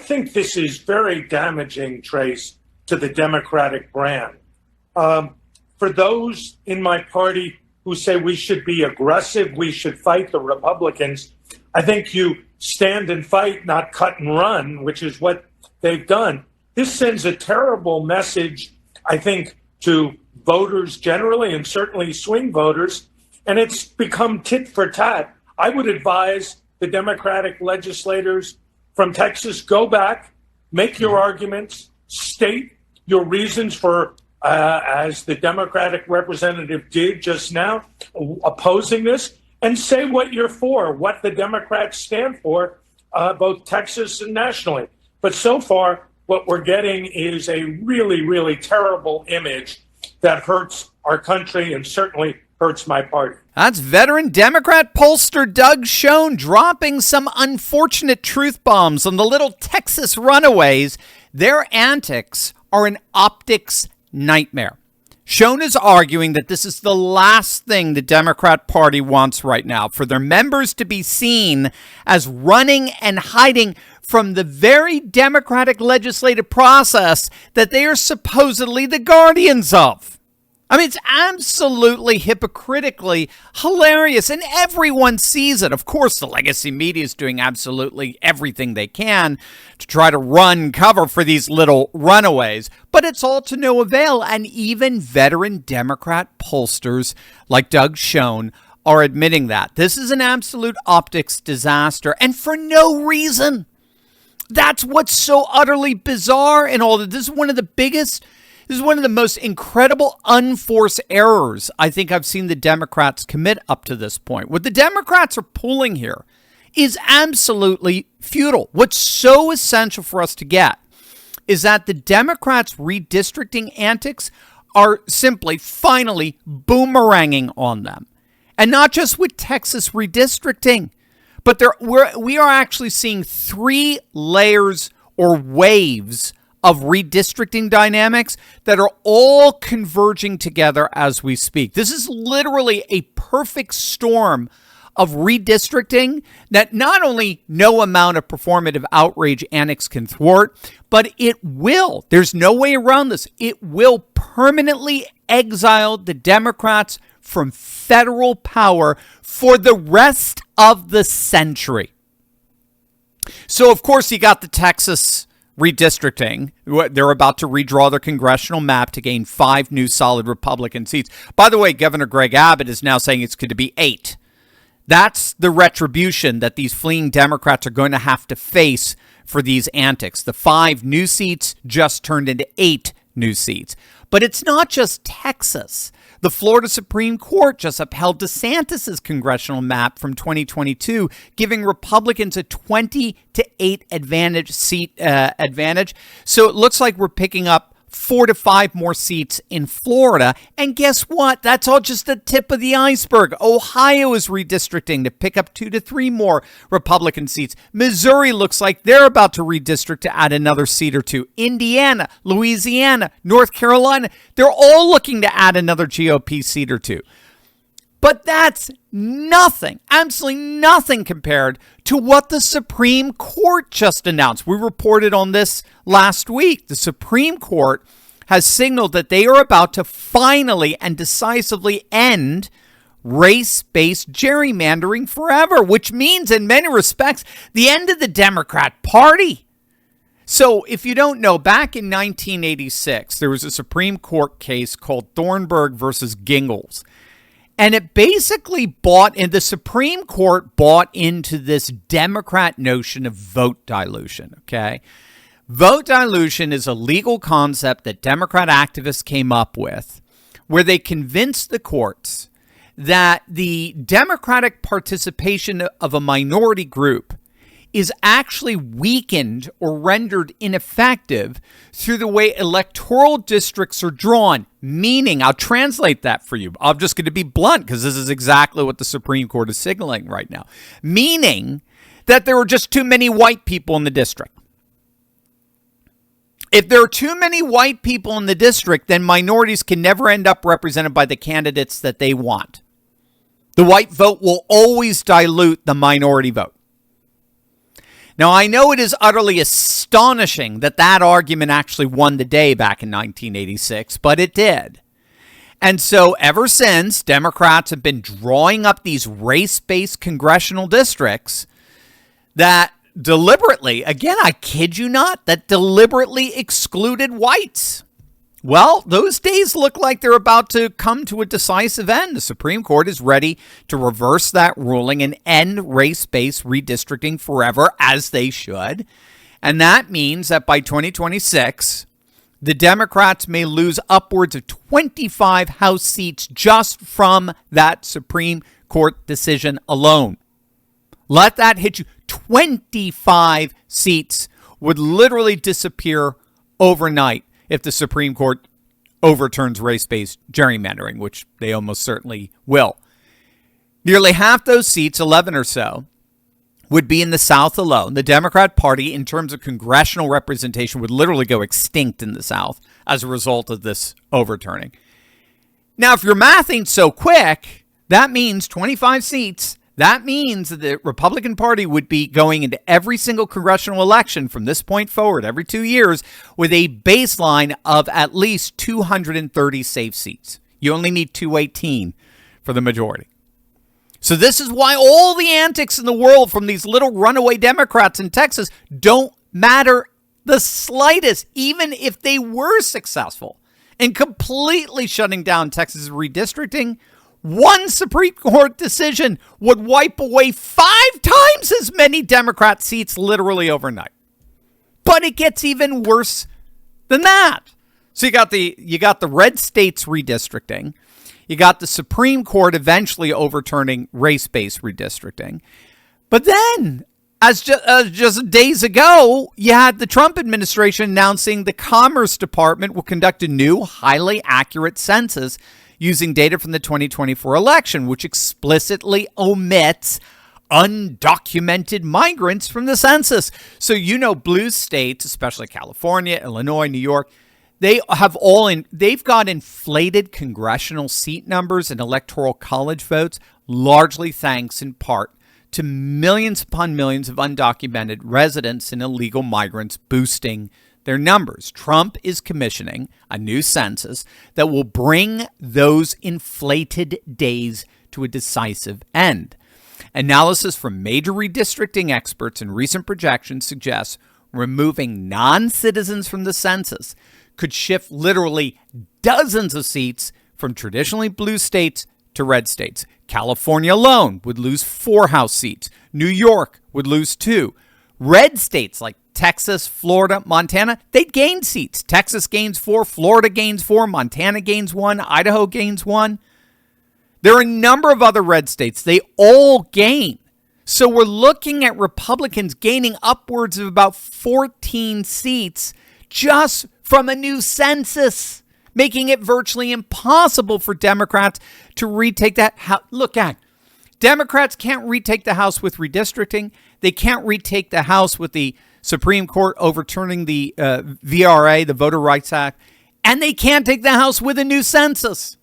think this is very damaging, Trace, to the Democratic brand. For those in my party who say we should be aggressive, we should fight the Republicans, I think you stand and fight, not cut and run, which is what they've done. This sends a terrible message, I think, to voters generally and certainly swing voters, and it's become tit for tat. I would advise the Democratic legislators from Texas, go back, make your arguments, state your reasons for, as the Democratic representative did just now, opposing this, and say what you're for, what the Democrats stand for, both Texas and nationally. But so far, what we're getting is a really, really terrible image that hurts our country and certainly hurts my party. That's veteran Democrat pollster Doug Schoen dropping some unfortunate truth bombs on the little Texas runaways. Their antics are an optics nightmare. Schoen is arguing that this is the last thing the Democrat Party wants right now, for their members to be seen as running and hiding from the very democratic legislative process that they are supposedly the guardians of. I mean, it's absolutely hypocritically hilarious, and everyone sees it. Of course, the legacy media is doing absolutely everything they can to try to run cover for these little runaways, but it's all to no avail, and even veteran Democrat pollsters like Doug Schoen are admitting that. This is an absolute optics disaster, and for no reason. That's what's so utterly bizarre in all of this. This is one of the most incredible unforced errors I think I've seen the Democrats commit up to this point. What the Democrats are pulling here is absolutely futile. What's so essential for us to get is that the Democrats' redistricting antics are simply, finally, boomeranging on them. And not just with Texas redistricting, but we are actually seeing 3 layers or waves of redistricting dynamics that are all converging together as we speak. This is literally a perfect storm of redistricting that not only no amount of performative outrage annex can thwart, but it will, there's no way around this, it will permanently exile the Democrats from federal power for the rest of the century. So, of course, you got the Texas redistricting. They're about to redraw their congressional map to gain 5 new solid Republican seats. By the way, Governor Greg Abbott is now saying it's going to be 8. That's the retribution that these fleeing Democrats are going to have to face for these antics. The 5 new seats just turned into 8 new seats. But it's not just Texas. The Florida Supreme Court just upheld DeSantis' congressional map from 2022, giving Republicans a 20-8 advantage. So it looks like we're picking up 4 to 5 more seats in Florida. And guess what? That's all just the tip of the iceberg. Ohio is redistricting to pick up 2 to 3 more Republican seats. Missouri looks like they're about to redistrict to add another seat or 2. Indiana, Louisiana, North Carolina, they're all looking to add another GOP seat or 2. But that's nothing, absolutely nothing compared to what the Supreme Court just announced. We reported on this last week. The Supreme Court has signaled that they are about to finally and decisively end race-based gerrymandering forever, which means in many respects the end of the Democrat Party. So if you don't know, back in 1986, there was a Supreme Court case called Thornburg versus Gingles. And it basically the Supreme Court bought into this Democrat notion of vote dilution, okay? Vote dilution is a legal concept that Democrat activists came up with, where they convinced the courts that the democratic participation of a minority group is actually weakened or rendered ineffective through the way electoral districts are drawn. Meaning, I'll translate that for you. I'm just going to be blunt because this is exactly what the Supreme Court is signaling right now. Meaning that there are just too many white people in the district. If there are too many white people in the district, then minorities can never end up represented by the candidates that they want. The white vote will always dilute the minority vote. Now, I know it is utterly astonishing that that argument actually won the day back in 1986, but it did. And so ever since, Democrats have been drawing up these race-based congressional districts that deliberately, again, I kid you not, that deliberately excluded whites. Well, those days look like they're about to come to a decisive end. The Supreme Court is ready to reverse that ruling and end race-based redistricting forever, as they should. And that means that by 2026, the Democrats may lose upwards of 25 House seats just from that Supreme Court decision alone. Let that hit you. 25 seats would literally disappear overnight if the Supreme Court overturns race-based gerrymandering, which they almost certainly will. Nearly half those seats, 11 or so, would be in the South alone. The Democrat Party, in terms of congressional representation, would literally go extinct in the South as a result of this overturning. Now, if your math ain't so quick, that means 25 seats. That means that the Republican Party would be going into every single congressional election from this point forward, every 2 years, with a baseline of at least 230 safe seats. You only need 218 for the majority. So this is why all the antics in the world from these little runaway Democrats in Texas don't matter the slightest, even if they were successful in completely shutting down Texas redistricting. One Supreme Court decision would wipe away 5 times as many Democrat seats literally overnight. But it gets even worse than that. So you got the red states redistricting. You got the Supreme Court eventually overturning race-based redistricting. But then, as just days ago, you had the Trump administration announcing the Commerce Department will conduct a new, highly accurate census using data from the 2024 election, which explicitly omits undocumented migrants from the census. So, blue states, especially California, Illinois, New York, they've got inflated congressional seat numbers and electoral college votes, largely thanks in part to millions upon millions of undocumented residents and illegal migrants boosting their numbers. Trump is commissioning a new census that will bring those inflated days to a decisive end. Analysis from major redistricting experts and recent projections suggests removing non-citizens from the census could shift literally dozens of seats from traditionally blue states to red states. California alone would lose 4 House seats. New York would lose 2. Red states like Texas, Florida, Montana, they'd gain seats. Texas gains 4, Florida gains 4, Montana gains 1, Idaho gains 1. There are a number of other red states. They all gain. So we're looking at Republicans gaining upwards of about 14 seats just from a new census, making it virtually impossible for Democrats to retake that house. Look at Democrats can't retake the House with redistricting. They can't retake the House with the Supreme Court overturning the VRA, the Voter Rights Act, and they can't take the House with a new census.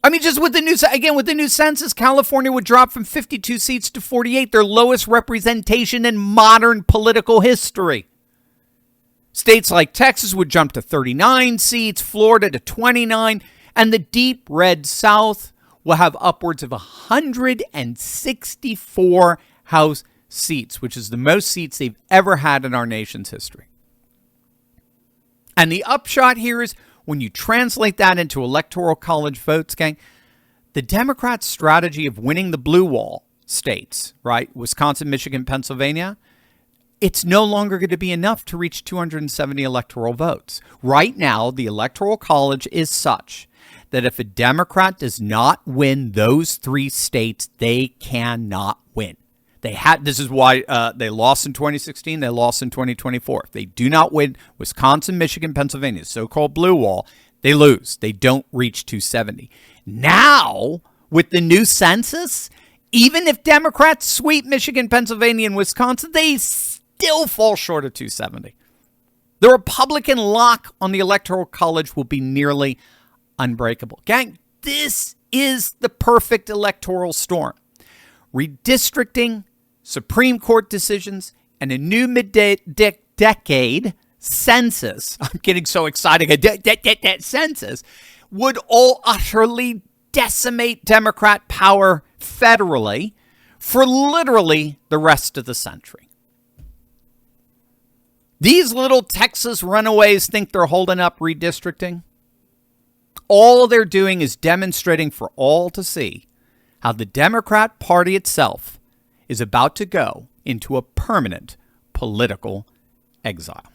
I mean, just with the new census, California would drop from 52 seats to 48, their lowest representation in modern political history. States like Texas would jump to 39 seats, Florida to 29, and the deep red South will have upwards of 164 House seats, which is the most seats they've ever had in our nation's history. And the upshot here is when you translate that into electoral college votes, gang, the Democrats' strategy of winning the blue wall states, right, Wisconsin, Michigan, Pennsylvania, it's no longer going to be enough to reach 270 electoral votes. Right now, the electoral college is such that if a Democrat does not win those 3 states, they cannot win. This is why they lost in 2016, they lost in 2024. If they do not win Wisconsin, Michigan, Pennsylvania, so-called blue wall, they lose. They don't reach 270. Now, with the new census, even if Democrats sweep Michigan, Pennsylvania, and Wisconsin, they still fall short of 270. The Republican lock on the Electoral College will be nearly unbreakable. Gang, this is the perfect electoral storm. Redistricting, Supreme Court decisions, and a new mid-decade census, I'm getting so excited, census, would all utterly decimate Democrat power federally for literally the rest of the century. These little Texas runaways think they're holding up redistricting. All they're doing is demonstrating for all to see how the Democrat Party itself is about to go into a permanent political exile.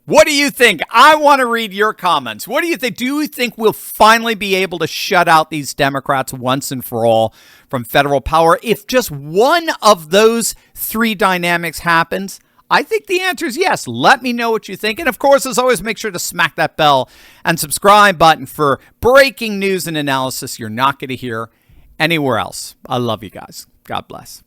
What do you think? I want to read your comments. What do you think? Do you think we'll finally be able to shut out these Democrats once and for all from federal power? If just one of those three dynamics happens, I think the answer is yes. Let me know what you think. And of course, as always, make sure to smack that bell and subscribe button for breaking news and analysis you're not going to hear anywhere else. I love you guys. God bless.